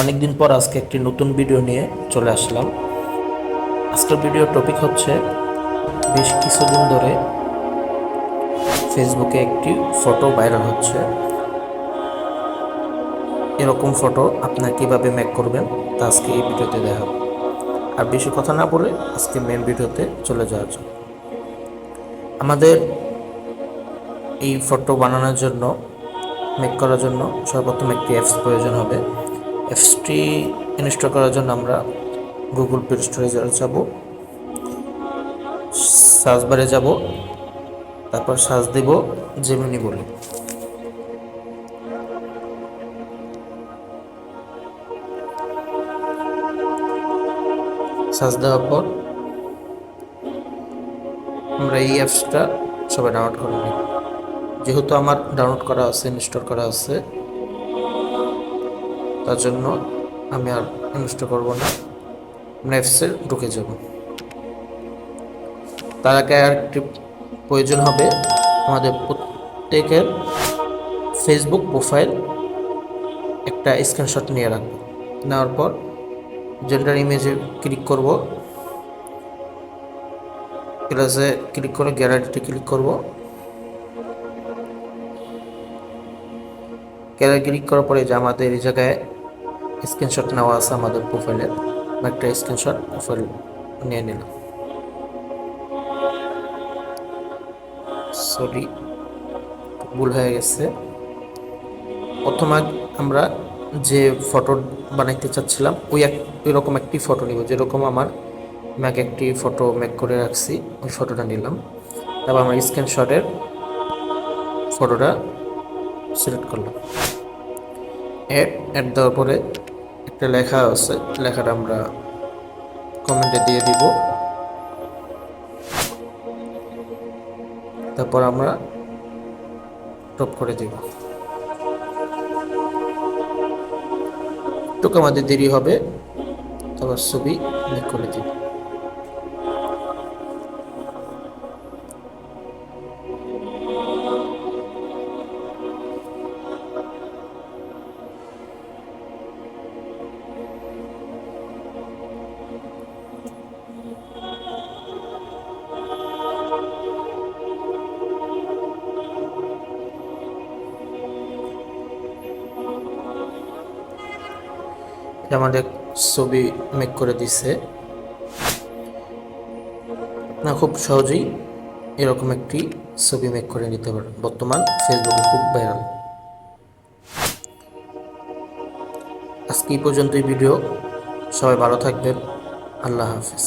অনেকদিন পর আজকে একটি নতুন ভিডিও নিয়ে চলে আসলাম। আজকের ভিডিওর টপিক হচ্ছে, বেশ কিছুদিন ধরে ফেসবুকে একটি ফটো ভাইরাল হচ্ছে। এরকম ফটো আপনারা কীভাবে মেক করবেন তা আজকে এই ভিডিওতে দেখাবো। আর বেশি কথা না বলে আজকে মেন ভিডিওতে চলে যাওয়া যাক। আমাদের এই ফটো বানানোর জন্য, মেক করার জন্য সর্বপ্রথম একটি অ্যাপস প্রয়োজন হবে। অ্যাপসটি ইনস্টল করার জন্য আমরা গুগল প্লে স্টোরে যাব, সার্চ বারে যাব, তারপর সার্চ দেব জেমিনি বলে। সার্চ দেওয়ার পর আমরা এই অ্যাপসটা সবাই ডাউনলোড করে নিই। যেহেতু আমার ডাউনলোড করা আছে, ইনস্টল করা আছে, তার জন্য আমি আর ইনস্টল করব না, আমরা অ্যাপসে ঢুকে যাব। তার আগে আর একটি প্রয়োজন হবে, আমাদের প্রত্যেকের ফেসবুক প্রোফাইল একটা স্ক্রিনশট নিয়ে রাখবো। নেওয়ার পর জেন্ডার ইমেজে ক্লিক করব, প্লাসে ক্লিক করে গ্যালারিতে ক্লিক করব। গ্যালারি ক্লিক করার পরে যে আমাদের এই জায়গায় স্ক্রিনশট নেওয়া আছে আমাদের প্রোফাইলের, একটা স্ক্রিনশট প্রোফাইল নিয়ে নিলাম। সরি, ভুল হয়ে গেছে। প্রথমে আমরা যে ফটো বানাইতে চাচ্ছিলাম ওই রকম একটি ফটো নিব, যেরকম আমার ম্যাক একটি ফটো মেক করে রাখছি, ওই ফটোটা নিলাম। তারপর আমরা স্ক্রিনশটের ফটোটা সিলেক্ট করলাম। অ্যাড দেওয়ার পরে একটা লেখা আছে, লেখাটা আমরা কমেন্টে দিয়ে দিব। তারপর আমরা টপ করে দিব। একটু আমাদের দেরি হবে, তারপর ছবি ক্লিক করে দিব। আমাদের ছবি মেক করে দিছে না, খুব সহজেই এরকম একটি ছবি মেক করে নিতে পারেন। বর্তমান ফেসবুকে খুব ভাইরাল। আজকে এই পর্যন্তই ভিডিও। সবাই ভালো থাকবেন। আল্লাহ হাফেজ।